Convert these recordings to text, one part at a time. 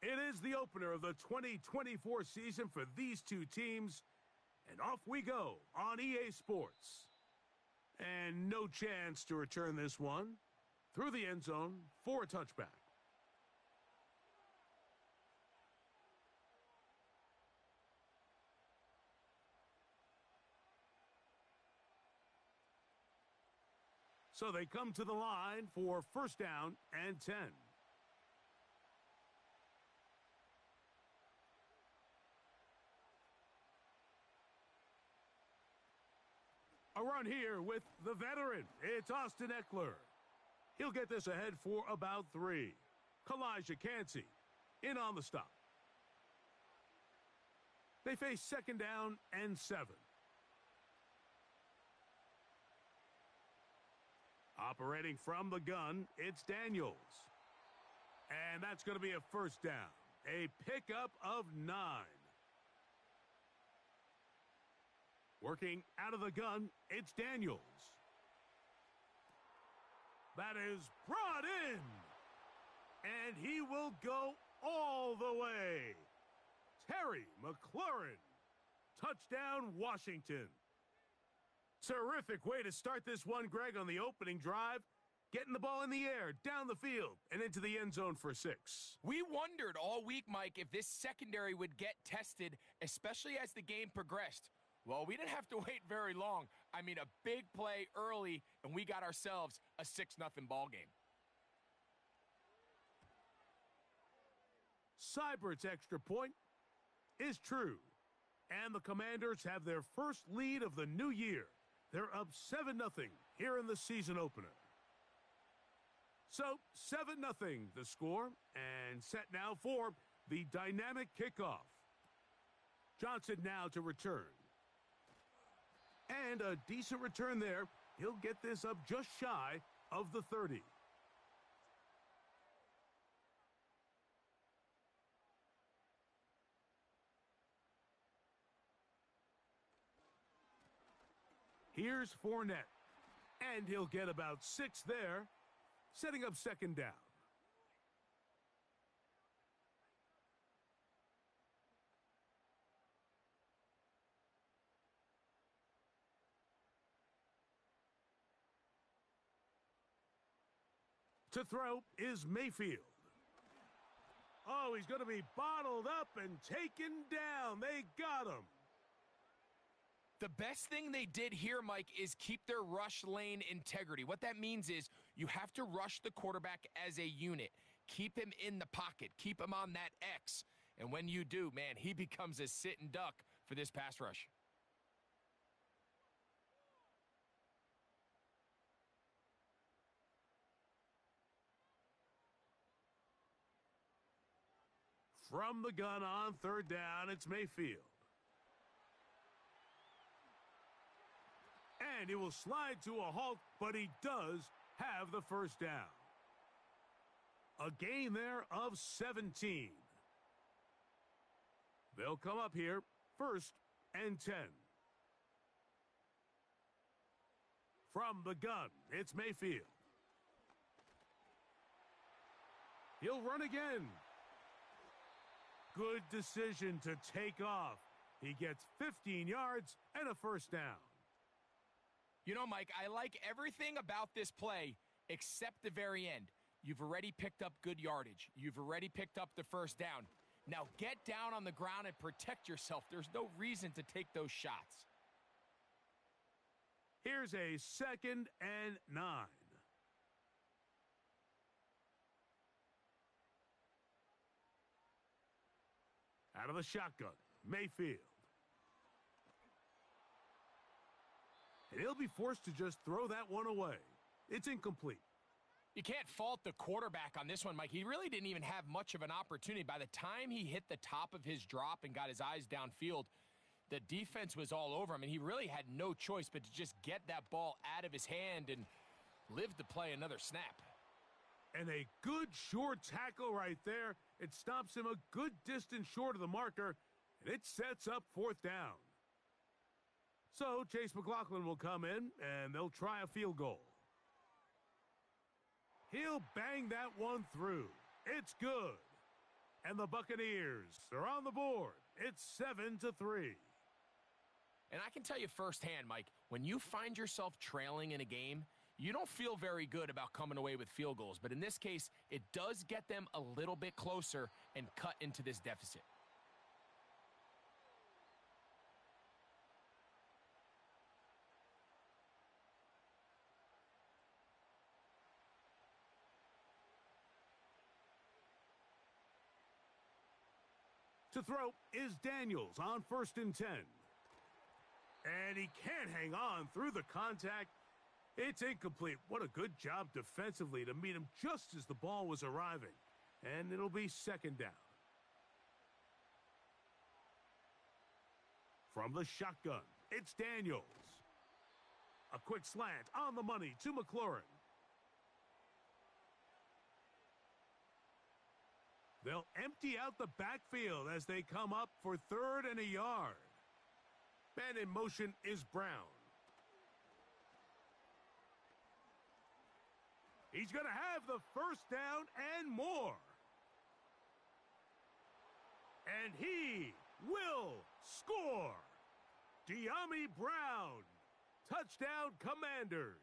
It is the opener of the 2024 season for these two teams, and off we go on EA Sports. And no chance to return this one through the end zone for a touchback. So they come to the line for first down and 10. A run here with the veteran. It's Austin Eckler. He'll get this ahead for about 3. Kalijah Cansey in on the stop. They face second down and 7. Operating from the gun, it's Daniels. And that's going to be a first down. A pickup of 9. Working out of the gun, it's Daniels. That is brought in. And he will go all the way. Terry McLaurin. Touchdown, Washington. Terrific way to start this one, Greg, on the opening drive. Getting the ball in the air, down the field, and into the end zone for 6. We wondered all week, Mike, if this secondary would get tested, especially as the game progressed. Well, we didn't have to wait very long. I mean, a big play early, and we got ourselves a 6-0 ball game. Seibert's extra point is true. And the Commanders have their first lead of the new year. They're up 7-0 here in the season opener. So, 7-0 the score, and set now for the dynamic kickoff. Johnson now to return. And a decent return there. He'll get this up just shy of the 30. Here's Fournette. And he'll get about 6 there, setting up second down. To throw is Mayfield. Oh, he's going to be bottled up and taken down. They got him. The best thing they did here, Mike, is keep their rush lane integrity. What that means is you have to rush the quarterback as a unit. Keep him in the pocket. Keep him on that X. And when you do, man, he becomes a sitting duck for this pass rush. From the gun on third down, it's Mayfield. And he will slide to a halt, but he does have the first down. A gain there of 17. They'll come up here, first and 10. From the gun, it's Mayfield. He'll run again. Good decision to take off. He gets 15 yards and a first down. You know, Mike, I like everything about this play except the very end. You've already picked up good yardage. You've already picked up the first down. Now get down on the ground and protect yourself. There's no reason to take those shots. Here's a 2nd and 9. Out of the shotgun, Mayfield. And he'll be forced to just throw that one away. It's incomplete. You can't fault the quarterback on this one, Mike. He really didn't even have much of an opportunity. By the time he hit the top of his drop and got his eyes downfield, the defense was all over him, and he really had no choice but to just get that ball out of his hand and live to play another snap. And a good short tackle right there. It stops him a good distance short of the marker, and it sets up fourth down. So Chase McLaughlin will come in, and they'll try a field goal. He'll bang that one through. It's good. And the Buccaneers are on the board. It's 7-3. And I can tell you firsthand, Mike, when you find yourself trailing in a game, you don't feel very good about coming away with field goals. But in this case, it does get them a little bit closer and cut into this deficit. To throw is Daniels on 1st and 10. And he can't hang on through the contact. It's incomplete. What a good job defensively to meet him just as the ball was arriving. And it'll be 2nd down. From the shotgun, it's Daniels. A quick slant on the money to McLaurin. They'll empty out the backfield as they come up for 3rd and a yard. Man in motion is Brown. He's going to have the 1st down and more. And he will score. De'Ami Brown. Touchdown, Commanders.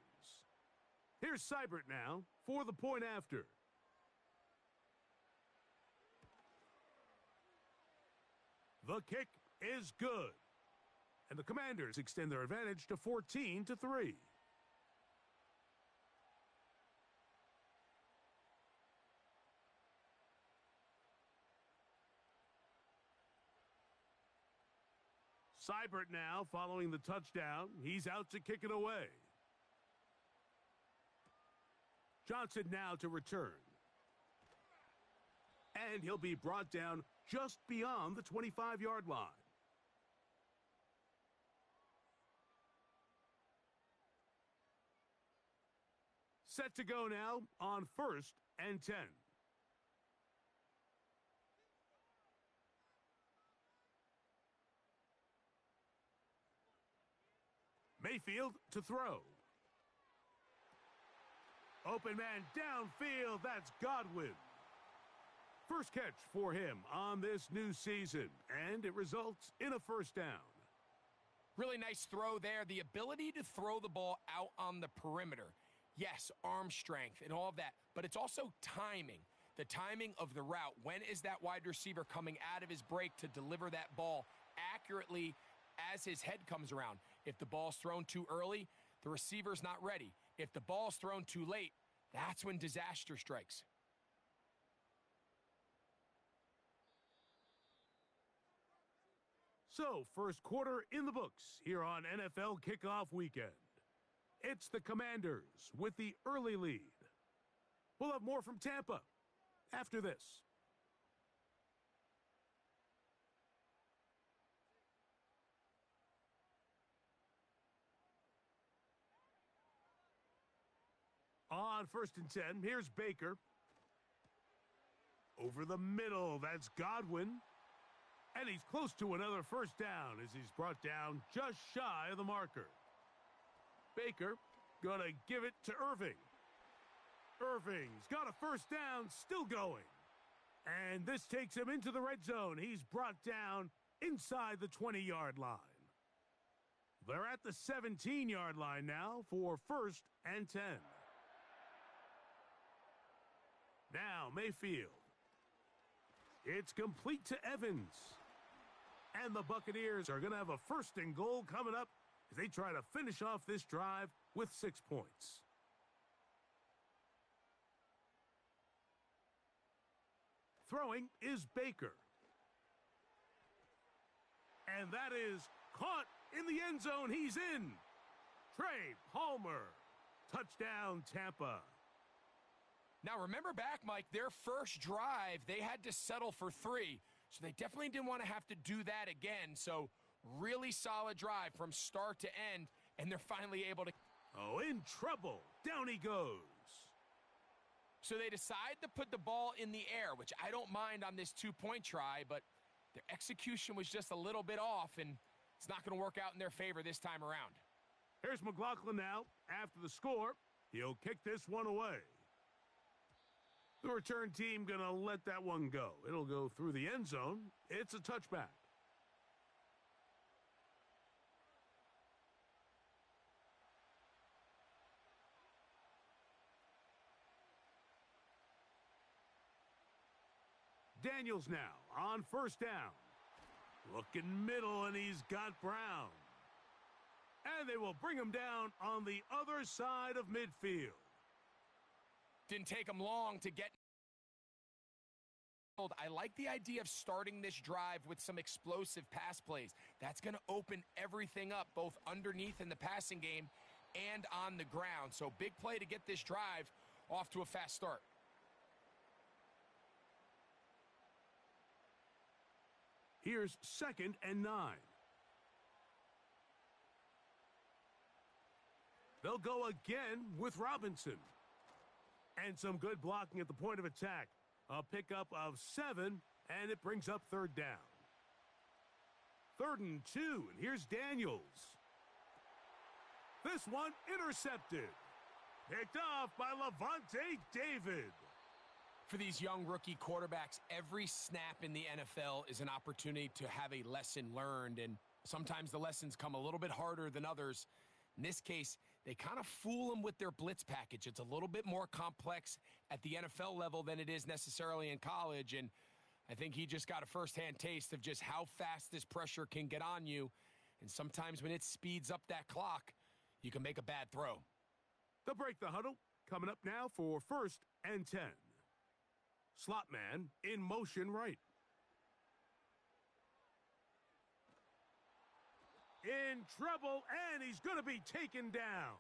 Here's Seibert now for the point after. The kick is good. And the Commanders extend their advantage to 14-3. Seibert now following the touchdown. He's out to kick it away. Johnson now to return. And he'll be brought down just beyond the 25-yard line. Set to go now on 1st and 10. Mayfield to throw. Open man downfield, that's Godwin. First catch for him on this new season, and it results in a 1st down. Really nice throw there. The ability to throw the ball out on the perimeter. Yes, arm strength and all of that, but it's also timing. The timing of the route. When is that wide receiver coming out of his break to deliver that ball accurately as his head comes around? If the ball's thrown too early, the receiver's not ready. If the ball's thrown too late, that's when disaster strikes. So, first quarter in the books here on NFL Kickoff Weekend. It's the Commanders with the early lead. We'll have more from Tampa after this. On 1st and 10, here's Baker. Over the middle, that's Godwin. And he's close to another 1st down as he's brought down just shy of the marker. Baker gonna give it to Irving. Irving's got a 1st down, still going. And this takes him into the red zone. He's brought down inside the 20-yard line. They're at the 17-yard line now for 1st and 10. Now Mayfield. It's complete to Evans. And the Buccaneers are going to have a 1st and goal coming up as they try to finish off this drive with 6 points. Throwing is Baker. And that is caught in the end zone. He's in. Trey Palmer. Touchdown, Tampa. Now, remember back, Mike, their first drive, they had to settle for 3. So they definitely didn't want to have to do that again. So really solid drive from start to end, and they're finally able to. Oh, in trouble. Down he goes. So they decide to put the ball in the air, which I don't mind on this 2-point try, but their execution was just a little bit off, and it's not going to work out in their favor this time around. Here's McLaughlin now. After the score, he'll kick this one away. The return team going to let that one go. It'll go through the end zone. It's a touchback. Daniels now on first down. Looking middle, and he's got Brown. And they will bring him down on the other side of midfield. Didn't take him long to get. I like the idea of starting this drive with some explosive pass plays. That's going to open everything up, both underneath in the passing game and on the ground. So big play to get this drive off to a fast start. Here's 2nd and 9. They'll go again with Robinson. And some good blocking at the point of attack. A pickup of 7, and it brings up 3rd down. 3rd and 2, and here's Daniels. This one intercepted. Picked off by Levante David. For these young rookie quarterbacks, every snap in the NFL is an opportunity to have a lesson learned, and sometimes the lessons come a little bit harder than others. In this case, they kind of fool them with their blitz package. It's a little bit more complex at the NFL level than it is necessarily in college, and I think he just got a firsthand taste of just how fast this pressure can get on you, and sometimes when it speeds up that clock, you can make a bad throw. They'll break the huddle. Coming up now for 1st and 10. Slot man in motion right. In trouble, and he's going to be taken down.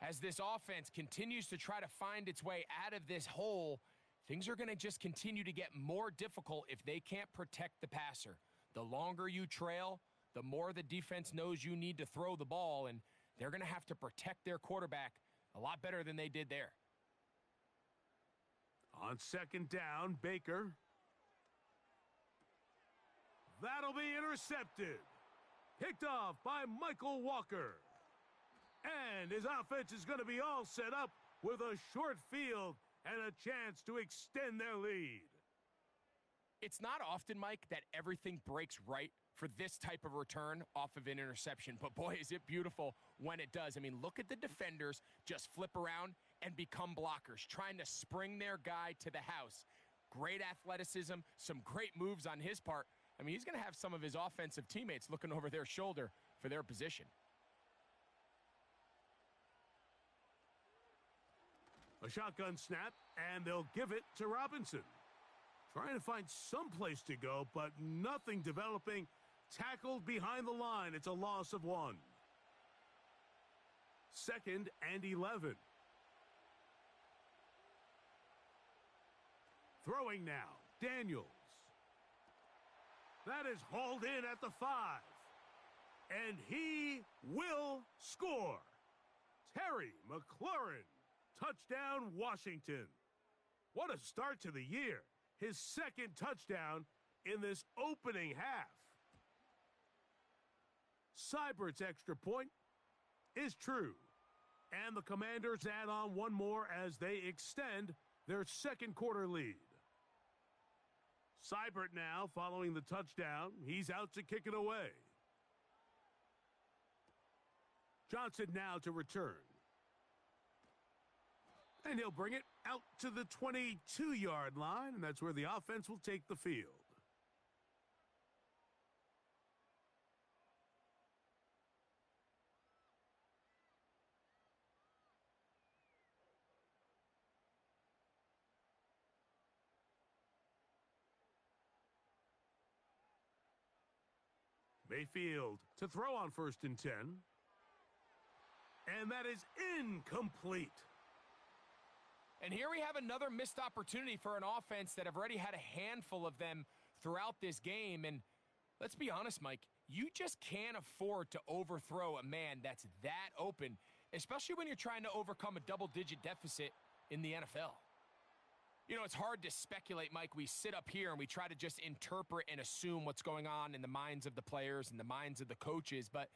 As this offense continues to try to find its way out of this hole, things are going to just continue to get more difficult if they can't protect the passer. The longer you trail, the more the defense knows you need to throw the ball, and they're going to have to protect their quarterback a lot better than they did there. On 2nd down, Baker. That'll be intercepted. Picked off by Michael Walker. And his offense is going to be all set up with a short field and a chance to extend their lead. It's not often, Mike, that everything breaks right for this type of return off of an interception. But boy, is it beautiful when it does. I mean, look at the defenders just flip around and become blockers, trying to spring their guy to the house. Great athleticism, some great moves on his part. I mean, he's going to have some of his offensive teammates looking over their shoulder for their position. A shotgun snap, and they'll give it to Robinson. Trying to find some place to go, but nothing developing. Tackled behind the line. It's a loss of 1. 2nd and 11. Throwing now, Daniels. That is hauled in at the 5. And he will score. Terry McLaurin. Touchdown, Washington. What a start to the year. His 2nd touchdown in this opening half. Seibert's extra point is true. And the Commanders add on one more as they extend their 2nd quarter lead. Seibert now following the touchdown. He's out to kick it away. Johnson now to return. And he'll bring it out to the 22-yard line, and that's where the offense will take the field. Mayfield to throw on 1st and 10. And that is incomplete. And here we have another missed opportunity for an offense that have already had a handful of them throughout this game. And let's be honest, Mike, you just can't afford to overthrow a man that's that open, especially when you're trying to overcome a double-digit deficit in the NFL. You know, it's hard to speculate, Mike. We sit up here and we try to just interpret and assume what's going on in the minds of the players and the minds of the coaches, but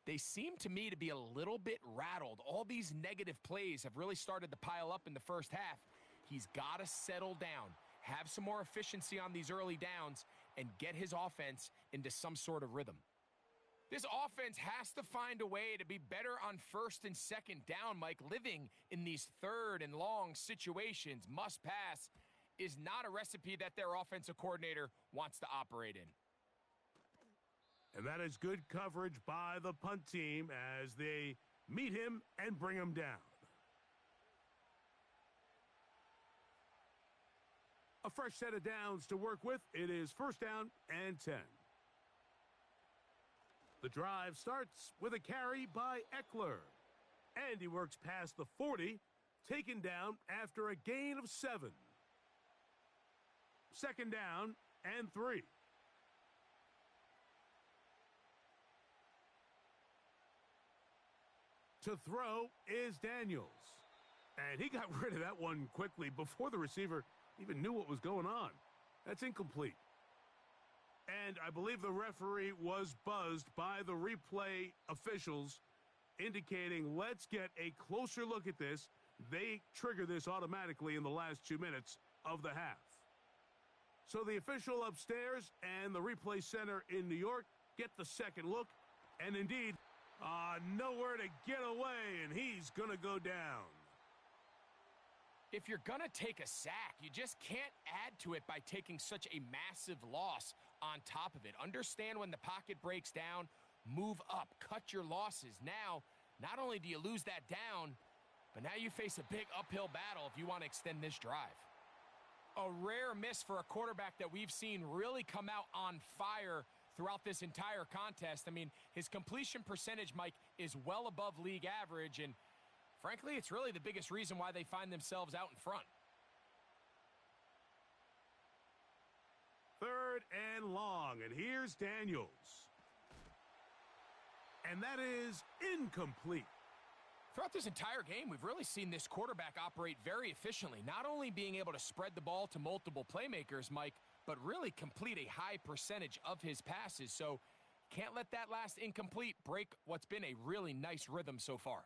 they seem to me to be a little bit rattled. All these negative plays have really started to pile up in the first half, He's got to settle down, have some more efficiency on these early downs, and get his offense into some sort of rhythm. This offense has to find a way to be better on first and second down, Mike. Living in these third and long situations, must pass, is not a recipe that their offensive coordinator wants to operate in. And that is good coverage by the punt team as they meet him and bring him down. A fresh set of downs to work with. It is first down and 10. The drive starts with a carry by Eckler. And he works past the 40, taken down after a gain of 7. Second down and 3. To throw is Daniels. And he got rid of that one quickly before the receiver even knew what was going on. That's incomplete. And I believe the referee was buzzed by the replay officials indicating, let's get a closer look at this. They trigger this automatically in the last 2 minutes of the half. So the official upstairs and the replay center in New York get the second look. And indeed, nowhere to get away, and he's going to go down. If you're going to take a sack, you just can't add to it by taking such a massive loss on top of it. Understand when the pocket breaks down, move up, cut your losses. Now, not only do you lose that down, but now you face a big uphill battle if you want to extend this drive. A rare miss for a quarterback that we've seen really come out on fire throughout this entire contest. I mean, his completion percentage, Mike, is well above league average, and frankly, it's really the biggest reason why they find themselves out in front. Third and long, and here's Daniels. And that is incomplete. Throughout this entire game, we've really seen this quarterback operate very efficiently, not only being able to spread the ball to multiple playmakers, Mike, but really complete a high percentage of his passes. So can't let that last incomplete break what's been a really nice rhythm so far.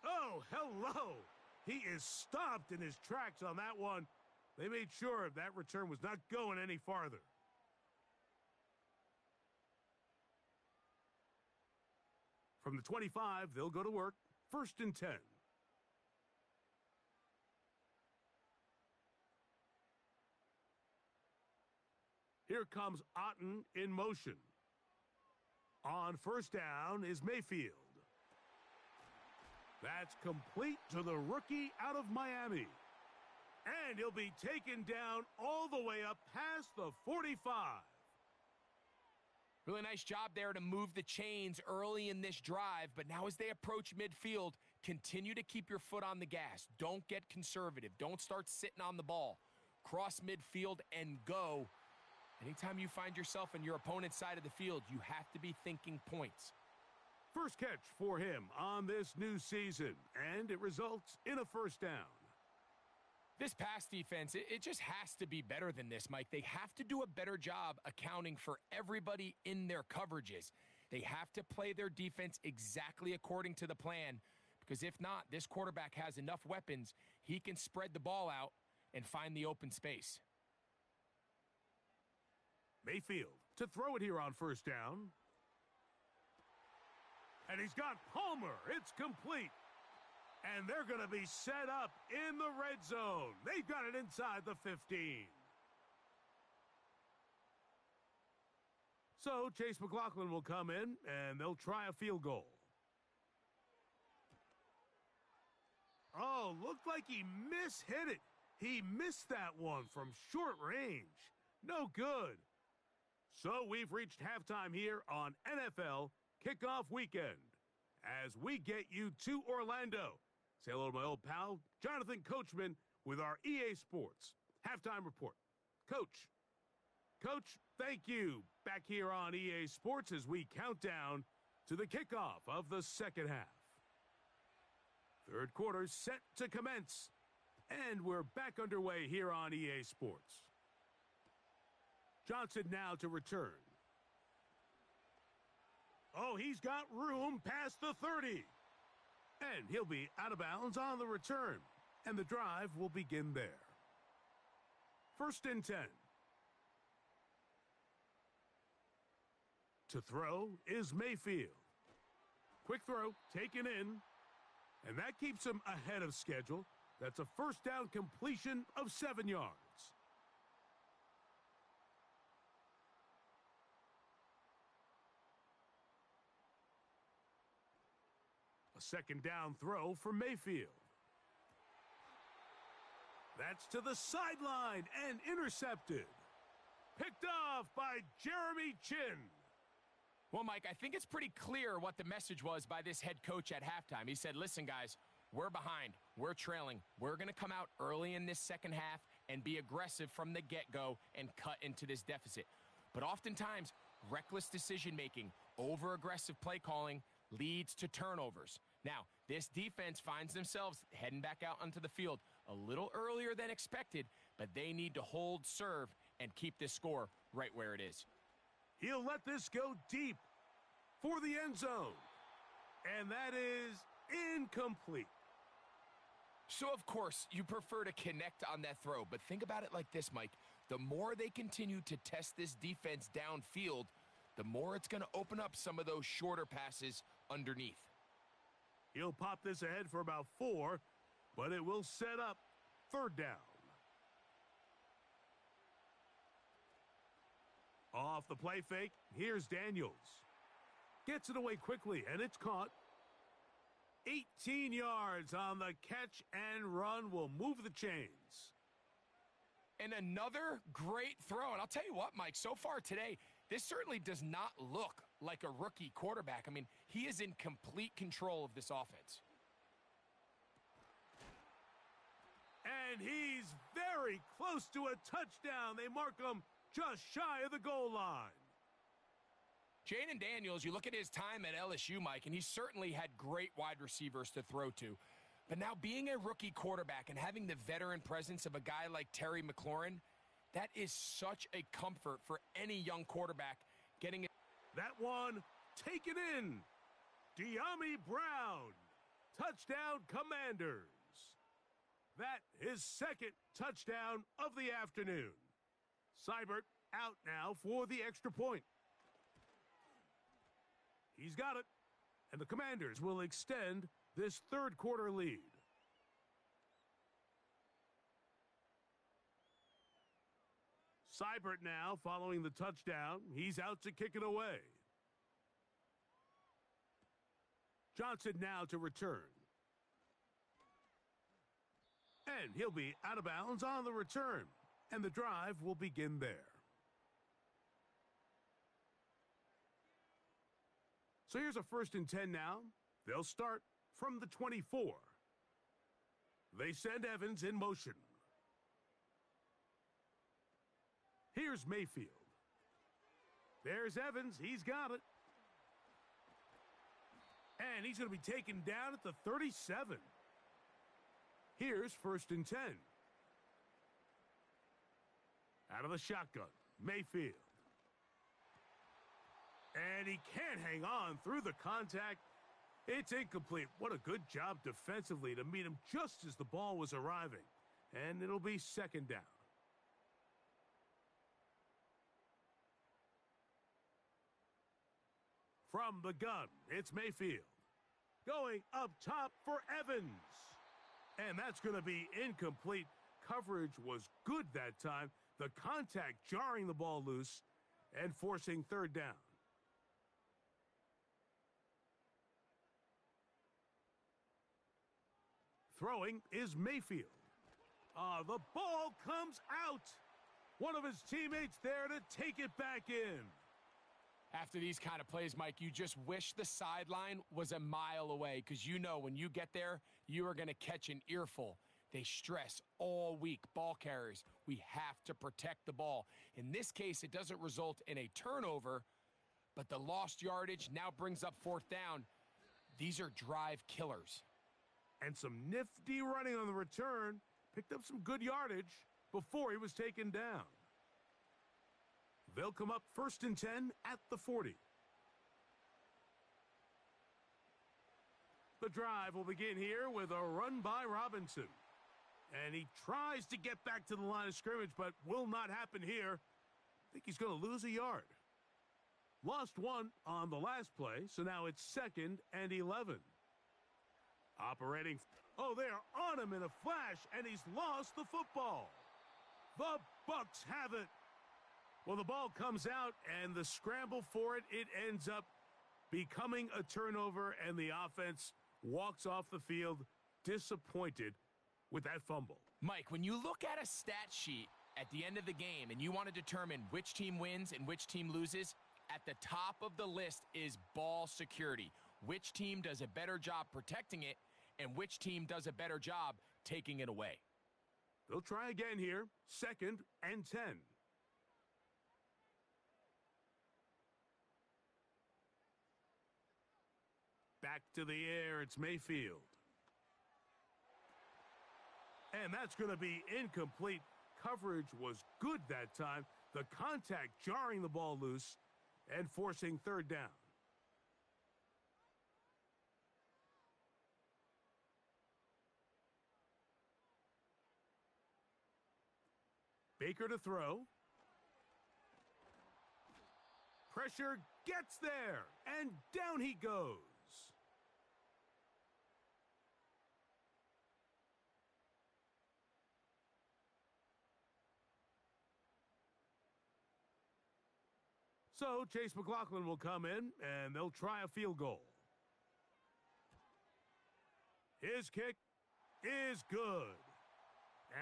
Oh, hello. He is stopped in his tracks on that one. They made sure that return was not going any farther. From the 25, they'll go to work. First and 10. Here comes Otten in motion. On first down is Mayfield. That's complete to the rookie out of Miami. And he'll be taken down all the way up past the 45. Really nice job there to move the chains early in this drive, but now as they approach midfield, continue to keep your foot on the gas. Don't get conservative. Don't start sitting on the ball. Cross midfield and go. Anytime you find yourself on your opponent's side of the field, you have to be thinking points. First catch for him on this new season, and it results in a first down. This pass defense, it just has to be better than this, Mike. They have to do a better job accounting for everybody in their coverages. They have to play their defense exactly according to the plan, because if not, this quarterback has enough weapons, he can spread the ball out and find the open space. Mayfield to throw it here on first down. And he's got Palmer. It's complete. And they're going to be set up in the red zone. They've got it inside the 15. So Chase McLaughlin will come in, and they'll try a field goal. Oh, looked like he mishit it. He missed that one from short range. No good. So we've reached halftime here on NFL Kickoff Weekend as we get you to Orlando. Say hello to my old pal, Jonathan Coachman, with our EA Sports Halftime Report. Coach, thank you. Back here on EA Sports as we count down to the kickoff of the second half. Third quarter set to commence, and we're back underway here on EA Sports. Johnson now to return. Oh, he's got room past the 30. And he'll be out of bounds on the return. And the drive will begin there. 1st and 10. To throw is Mayfield. Quick throw, taken in. And that keeps him ahead of schedule. That's a first down completion of 7 yards. A 2nd down throw for Mayfield. That's to the sideline and intercepted. Picked off by Jeremy Chin. Well, Mike, I think it's pretty clear what the message was by this head coach at halftime. He said, listen, guys, we're behind. We're trailing. We're going to come out early in this second half and be aggressive from the get-go and cut into this deficit. But oftentimes, reckless decision-making, over-aggressive play calling leads to turnovers. Now, this defense finds themselves heading back out onto the field a little earlier than expected, but they need to hold serve and keep this score right where it is. He'll let this go deep for the end zone. And that is incomplete. So, of course, you prefer to connect on that throw, but think about it like this, Mike. The more they continue to test this defense downfield, the more it's going to open up some of those shorter passes underneath. He'll pop this ahead for about 4, but it will set up 3rd down. Off the play fake, here's Daniels. Gets it away quickly, and it's caught. 18 yards on the catch and run will move the chains. And another great throw. And I'll tell you what, Mike, so far today, this certainly does not look like a rookie quarterback. I mean, he is in complete control of this offense. And he's very close to a touchdown. They mark him just shy of the goal line. Jaden Daniels, you look at his time at LSU, Mike, and he certainly had great wide receivers to throw to. But now being a rookie quarterback and having the veteran presence of a guy like Terry McLaurin, that is such a comfort for any young quarterback getting it. That one taken in. De'Ami Brown. Touchdown Commanders. That is 2nd touchdown of the afternoon. Seibert out now for the extra point. He's got it. And the Commanders will extend this 3rd quarter lead. Seibert now following the touchdown. He's out to kick it away. Johnson now to return. And he'll be out of bounds on the return. And the drive will begin there. So here's a 1st and 10 now. They'll start from the 24. They send Evans in motion. Here's Mayfield. There's Evans. He's got it. And he's going to be taken down at the 37. Here's 1st and 10. Out of the shotgun, Mayfield. And he can't hang on through the contact. It's incomplete. What a good job defensively to meet him just as the ball was arriving. And it'll be 2nd down. From the gun, it's Mayfield. Going up top for Evans. And that's going to be incomplete. Coverage was good that time. The contact jarring the ball loose and forcing 3rd down. Throwing is Mayfield. The ball comes out. One of his teammates there to take it back in. After these kind of plays, Mike, you just wish the sideline was a mile away because you know when you get there, you are going to catch an earful. They stress all week, ball carriers. We have to protect the ball. In this case, it doesn't result in a turnover, but the lost yardage now brings up 4th down. These are drive killers. And some nifty running on the return. Picked up some good yardage before he was taken down. They'll come up 1st and 10 at the 40. The drive will begin here with a run by Robinson. And he tries to get back to the line of scrimmage, but will not happen here. I think he's going to lose a yard. Lost one on the last play, so now it's 2nd and 11. Operating. Oh, they're on him in a flash, and he's lost the football. The Bucs have it. Well, the ball comes out, and the scramble for it, it ends up becoming a turnover, and the offense walks off the field disappointed with that fumble. Mike, when you look at a stat sheet at the end of the game and you want to determine which team wins and which team loses, at the top of the list is ball security. Which team does a better job protecting it and which team does a better job taking it away. They'll try again here, 2nd and 10. Back to the air, it's Mayfield. And that's going to be incomplete. Coverage was good that time. The contact jarring the ball loose and forcing 3rd down. Baker to throw. Pressure gets there, and down he goes. So Chase McLaughlin will come in, and they'll try a field goal. His kick is good.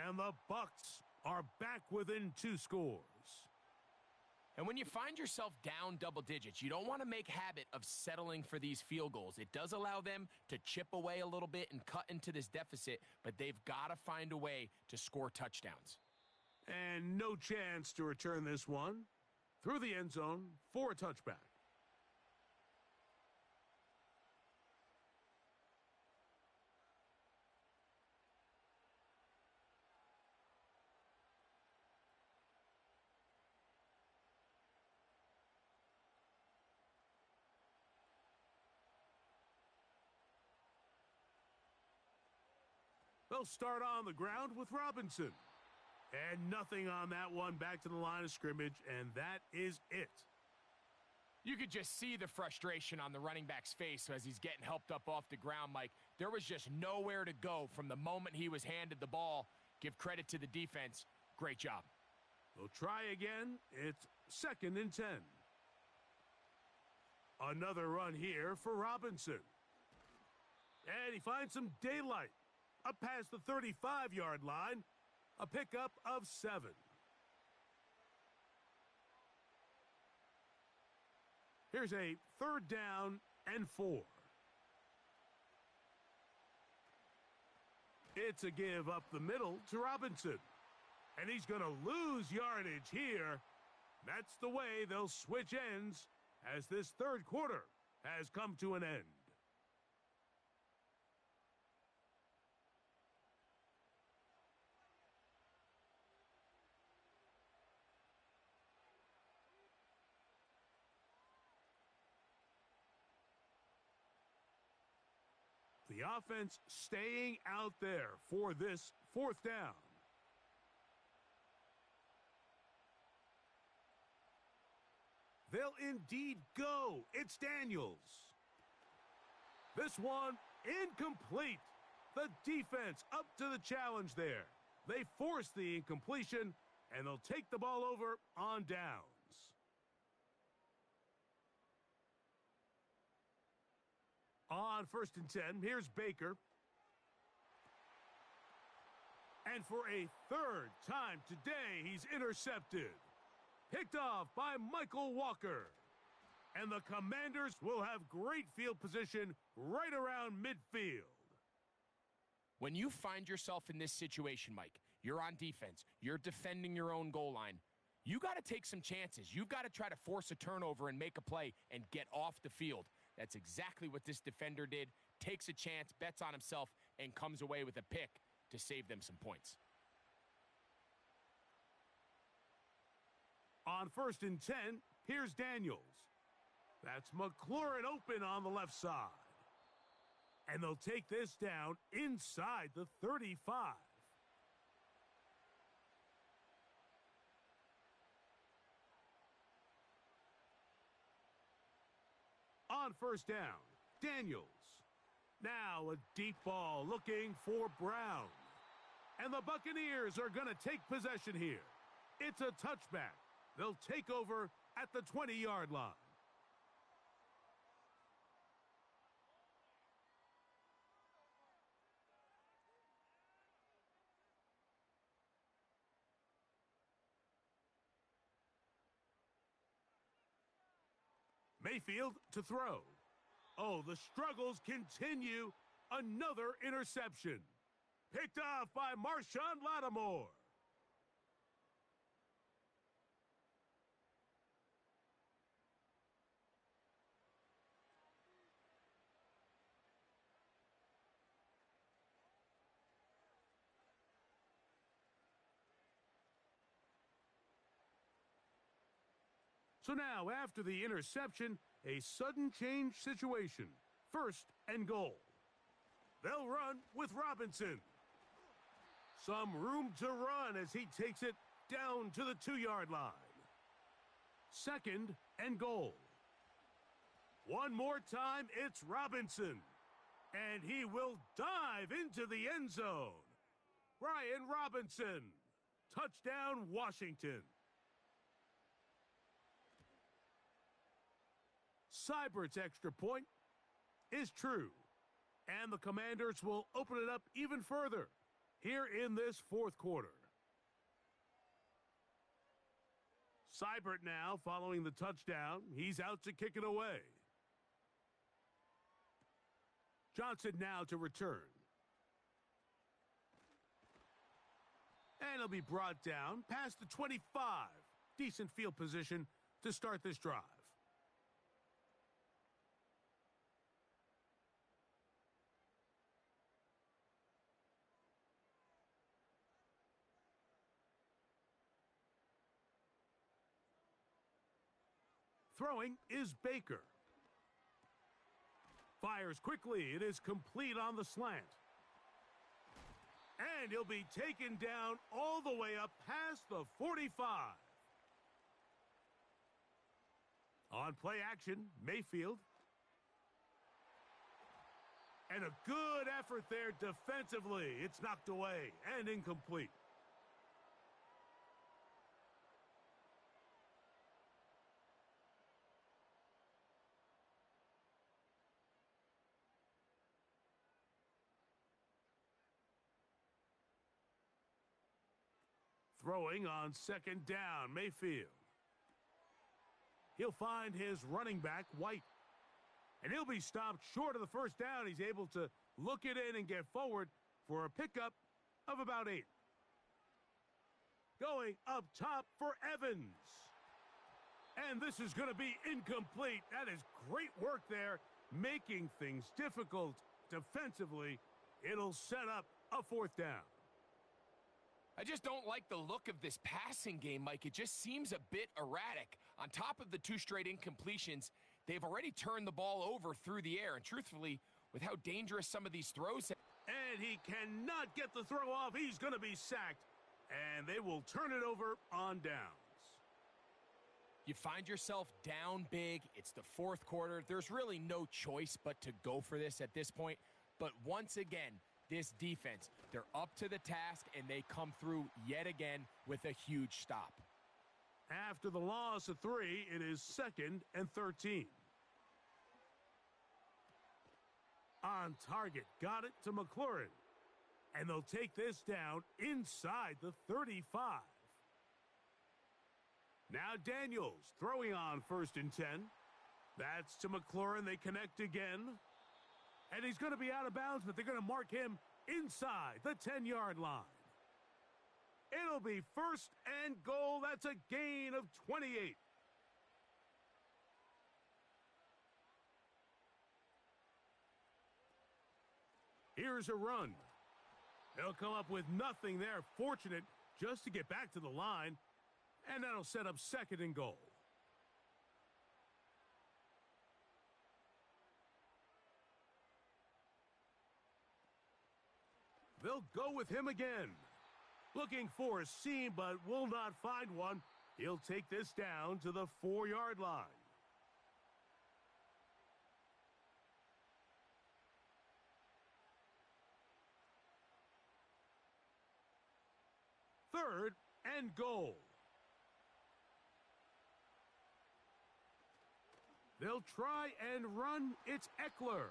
And the Bucs are back within 2 scores. And when you find yourself down double digits, you don't want to make habit of settling for these field goals. It does allow them to chip away a little bit and cut into this deficit, but they've got to find a way to score touchdowns. And no chance to return this one through the end zone for a touchback. They'll start on the ground with Robinson. And nothing on that one, back to the line of scrimmage, and that is it. You could just see the frustration on the running back's face as he's getting helped up off the ground, Mike. There was just nowhere to go from the moment he was handed the ball. Give credit to the defense. Great job. They'll try again. It's 2nd and 10. Another run here for Robinson. And he finds some daylight. Up past the 35-yard line. A pickup of 7. Here's a 3rd down and 4. It's a give up the middle to Robinson. And he's going to lose yardage here. That's the way they'll switch ends as this 3rd quarter has come to an end. The offense staying out there for this 4th down. They'll indeed go. It's Daniels. This one incomplete. The defense up to the challenge there. They force the incompletion, and they'll take the ball over on downs. On 1st and 10, here's Baker. And for a 3rd time today, he's intercepted. Picked off by Michael Walker. And the Commanders will have great field position right around midfield. When you find yourself in this situation, Mike, you're on defense, you're defending your own goal line, you got to take some chances. You've got to try to force a turnover and make a play and get off the field. That's exactly what this defender did. Takes a chance, bets on himself, and comes away with a pick to save them some points. On 1st and 10, here's Daniels. That's McLaurin open on the left side. And they'll take this down inside the 35. On first down, Daniels. Now a deep ball looking for Brown. And the Buccaneers are going to take possession here. It's a touchback. They'll take over at the 20-yard line. Mayfield to throw. Oh, the struggles continue. Another interception. Picked off by Marshawn Lattimore. So now, after the interception, a sudden change situation. First and goal. They'll run with Robinson. Some room to run as he takes it down to the 2-yard line. Second and goal. One more time, it's Robinson. And he will dive into the end zone. Brian Robinson. Touchdown, Washington. Seibert's extra point is true. And the Commanders will open it up even further here in this fourth quarter. Seibert now following the touchdown. He's out to kick it away. Johnson now to return. And he'll be brought down past the 25. Decent field position to start this drive. Throwing is Baker. Fires quickly. It is complete on the slant. And he'll be taken down all the way up past the 45. On play action, Mayfield. And a good effort there defensively. It's knocked away and incomplete. Throwing on second down, Mayfield. He'll find his running back, White. And he'll be stopped short of the first down. He's able to look it in and get forward for a pickup of about 8. Going up top for Evans. And this is going to be incomplete. That is great work there, making things difficult defensively. It'll set up a fourth down. I just don't like the look of this passing game, Mike. It just seems a bit erratic. On top of the 2 straight incompletions, they've already turned the ball over through the air. And truthfully, with how dangerous some of these throws... And he cannot get the throw off. He's going to be sacked. And they will turn it over on downs. You find yourself down big. It's the fourth quarter. There's really no choice but to go for this at this point. But once again, this defense, they're up to the task, and they come through yet again with a huge stop. After the loss of 3, it is 2nd and 13. On target, got it to McLaurin. And they'll take this down inside the 35. Now Daniels throwing on 1st and 10. That's to McLaurin. They connect again. And he's going to be out of bounds, but they're going to mark him inside the 10-yard line. It'll be 1st and goal. That's a gain of 28. Here's a run. They'll come up with nothing there. Fortunate just to get back to the line. And that'll set up 2nd and goal. They'll go with him again. Looking for a seam, but will not find one. He'll take this down to the 4-yard line. 3rd and goal. They'll try and run. It's Eckler.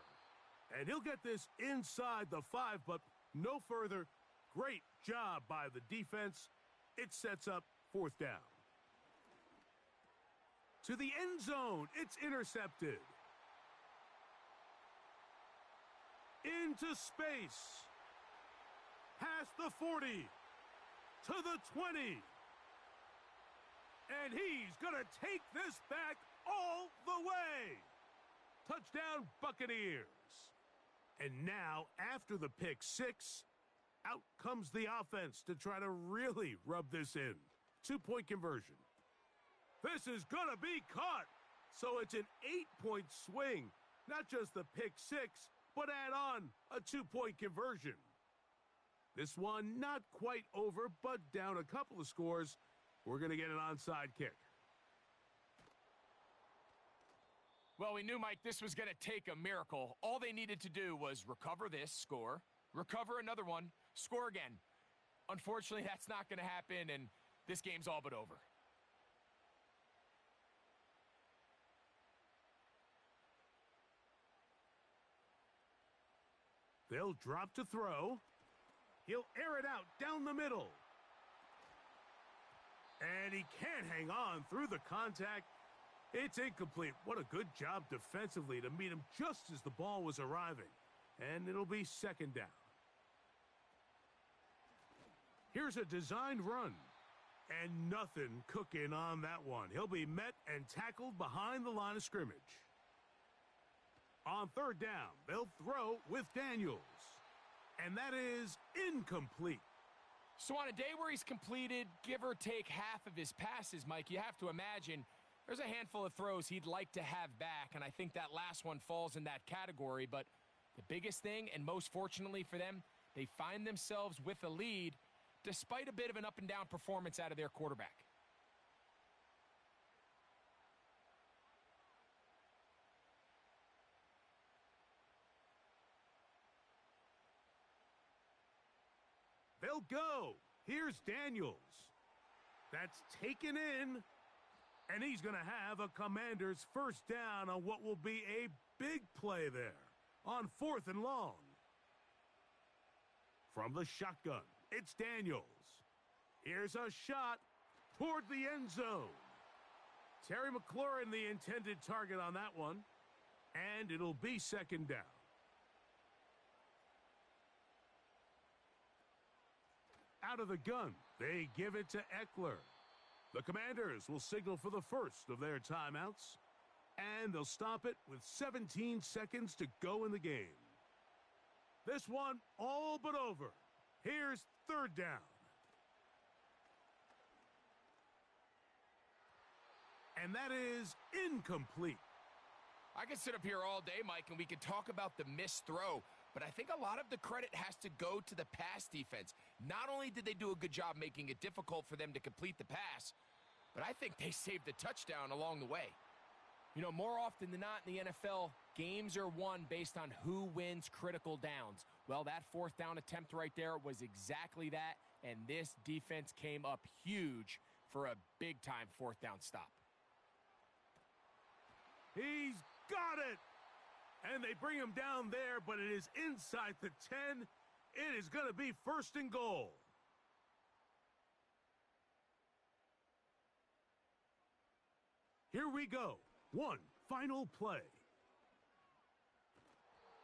And he'll get this inside the 5, but no further. Great job by the defense. It sets up 4th down. To the end zone. It's intercepted. Into space. Past the 40. To the 20. And he's going to take this back all the way. Touchdown, Buccaneers. And now, after the pick 6, out comes the offense to try to really rub this in. 2-point conversion. This is going to be caught. So it's an 8-point swing. Not just the pick 6, but add on a 2-point conversion. This one not quite over, but down a couple of scores. We're going to get an onside kick. Well, we knew, Mike, this was going to take a miracle. All they needed to do was recover this, score, recover another one, score again. Unfortunately, that's not going to happen, and this game's all but over. They'll drop to throw. He'll air it out down the middle. And he can't hang on through the contact. It's incomplete. What a good job defensively to meet him just as the ball was arriving. And it'll be 2nd down. Here's a designed run. And nothing cooking on that one. He'll be met and tackled behind the line of scrimmage. On 3rd down, they'll throw with Daniels. And that is incomplete. So on a day where he's completed, give or take half of his passes, Mike, you have to imagine there's a handful of throws he'd like to have back, and I think that last one falls in that category. But the biggest thing, and most fortunately for them, they find themselves with a lead despite a bit of an up-and-down performance out of their quarterback. They'll go. Here's Daniels. That's taken in. And he's going to have a Commander's 1st down on what will be a big play there on 4th and long. From the shotgun, it's Daniels. Here's a shot toward the end zone. Terry McLaurin, the intended target on that one. And it'll be 2nd down. Out of the gun, they give it to Eckler. The Commanders will signal for the first of their timeouts, and they'll stop it with 17 seconds to go in the game. This one all but over. Here's 3rd down. And that is incomplete. I could sit up here all day, Mike, and we could talk about the missed throw, but I think a lot of the credit has to go to the pass defense. Not only did they do a good job making it difficult for them to complete the pass, but I think they saved the touchdown along the way. You know, more often than not in the NFL, games are won based on who wins critical downs. Well, that 4th down attempt right there was exactly that, and this defense came up huge for a big-time 4th down stop. He's got it! And they bring him down there, but it is inside the 10. It is going to be 1st and goal. Here we go. One final play.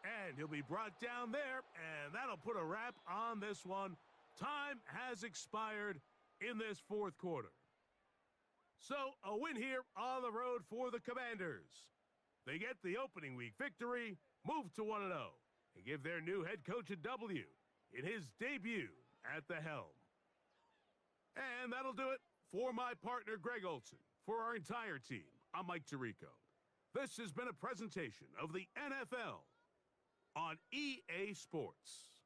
And he'll be brought down there, and that'll put a wrap on this one. Time has expired in this 4th quarter. So, a win here on the road for the Commanders. They get the opening week victory, move to 1-0, and give their new head coach a W in his debut at the helm. And that'll do it for my partner, Greg Olson. For our entire team, I'm Mike Tirico. This has been a presentation of the NFL on EA Sports.